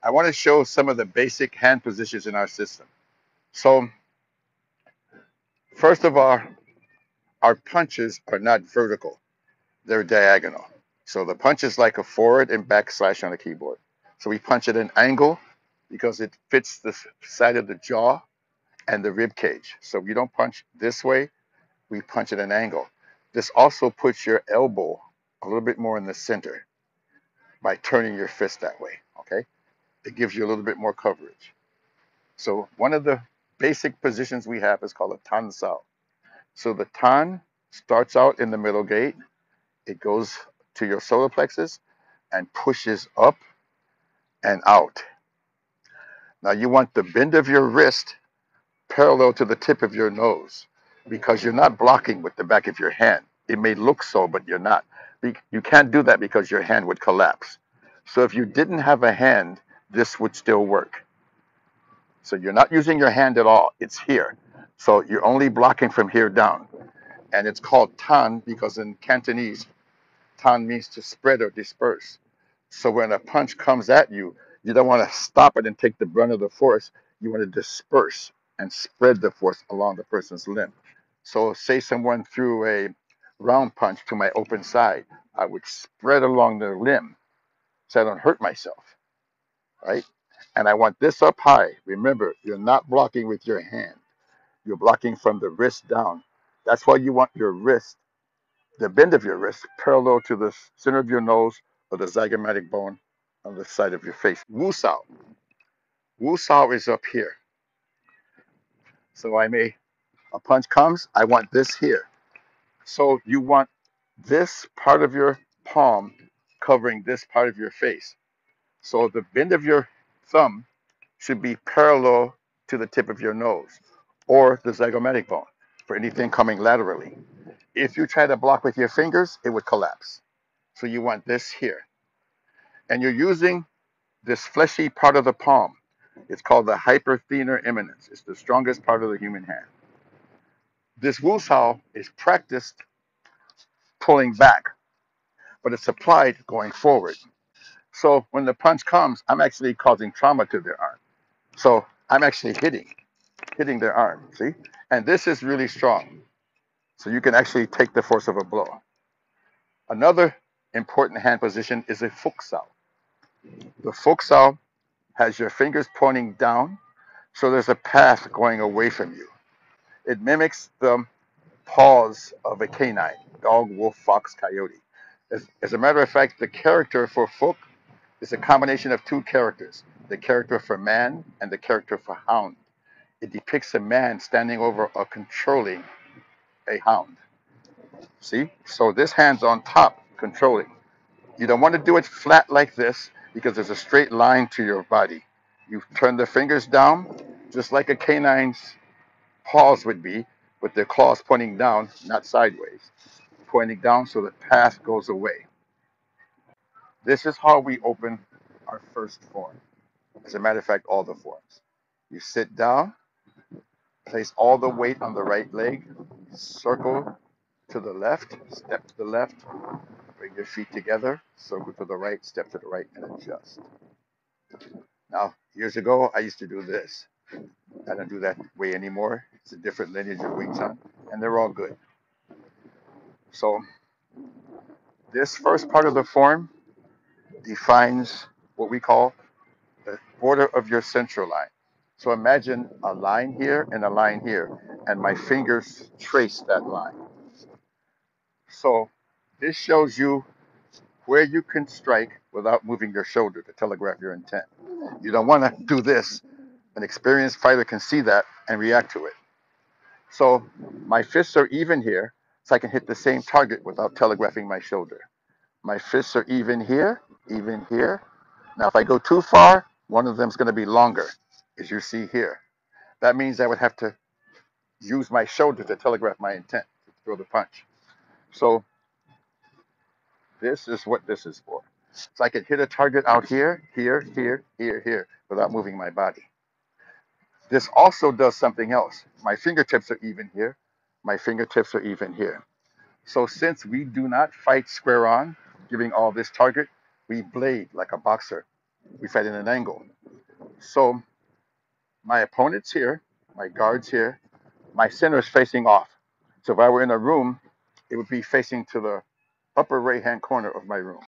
I want to show some of the basic hand positions in our system. So, first of all, our punches are not vertical, they're diagonal. So, the punch is like a forward and back slash on a keyboard. So, we punch at an angle because it fits the side of the jaw and the rib cage. So, we don't punch this way, we punch at an angle. This also puts your elbow a little bit more in the center by turning your fist that way. Okay? It gives you a little bit more coverage. So one of the basic positions we have is called a tan sao. So the tan starts out in the middle gate. It goes to your solar plexus and pushes up and out. Now you want the bend of your wrist parallel to the tip of your nose because you're not blocking with the back of your hand. It may look so, but you're not. You can't do that because your hand would collapse. So if you didn't have a hand, this would still work. So you're not using your hand at all. It's here. So you're only blocking from here down. And it's called tan because in Cantonese, tan means to spread or disperse. So when a punch comes at you, you don't want to stop it and take the brunt of the force. You want to disperse and spread the force along the person's limb. So say someone threw a round punch to my open side, I would spread along the limb so I don't hurt myself, right? And I want this up high. Remember, you're not blocking with your hand. You're blocking from the wrist down. That's why you want your wrist, the bend of your wrist, parallel to the center of your nose or the zygomatic bone on the side of your face. Wu Sao. Wu Sao is up here. So a punch comes, I want this here. So you want this part of your palm covering this part of your face. So the bend of your thumb should be parallel to the tip of your nose or the zygomatic bone for anything coming laterally. If you try to block with your fingers, it would collapse. So you want this here. And you're using this fleshy part of the palm. It's called the hyperthenar eminence. It's the strongest part of the human hand. This Wu Sao is practiced pulling back, but it's applied going forward. So when the punch comes, I'm actually causing trauma to their arm. So I'm actually hitting their arm, see? And this is really strong. So you can actually take the force of a blow. Another important hand position is a fuk sao. The fuk sao has your fingers pointing down, so there's a path going away from you. It mimics the paws of a canine, dog, wolf, fox, coyote. As a matter of fact, the character for fuk is a combination of two characters, the character for man and the character for hound. It depicts a man standing over or controlling a hound. See? So this hand's on top, controlling. You don't want to do it flat like this because there's a straight line to your body. You turn the fingers down, just like a canine's paws would be, with their claws pointing down, not sideways, pointing down so the path goes away. This is how we open our first form. As a matter of fact, all the forms. You sit down, place all the weight on the right leg, circle to the left, step to the left, bring your feet together, circle to the right, step to the right, and adjust. Now, years ago, I used to do this. I don't do that way anymore. It's a different lineage of Wing Chun, and they're all good. So, this first part of the form defines what we call the border of your central line. So imagine a line here and a line here, and my fingers trace that line. So this shows you where you can strike without moving your shoulder to telegraph your intent. You don't want to do this. An experienced fighter can see that and react to it. So my fists are even here, so I can hit the same target without telegraphing my shoulder. My fists are even here, even here. Now if I go too far, one of them is going to be longer, as you see here. That means I would have to use my shoulder to telegraph my intent to throw the punch. So this is what this is for. So I can hit a target out here, here, here, here, here, without moving my body. This also does something else. My fingertips are even here. My fingertips are even here. So since we do not fight square on, giving all this target, we blade like a boxer. We fight in an angle. So my opponent's here, my guard's here, my center is facing off. So if I were in a room, it would be facing to the upper right-hand corner of my room.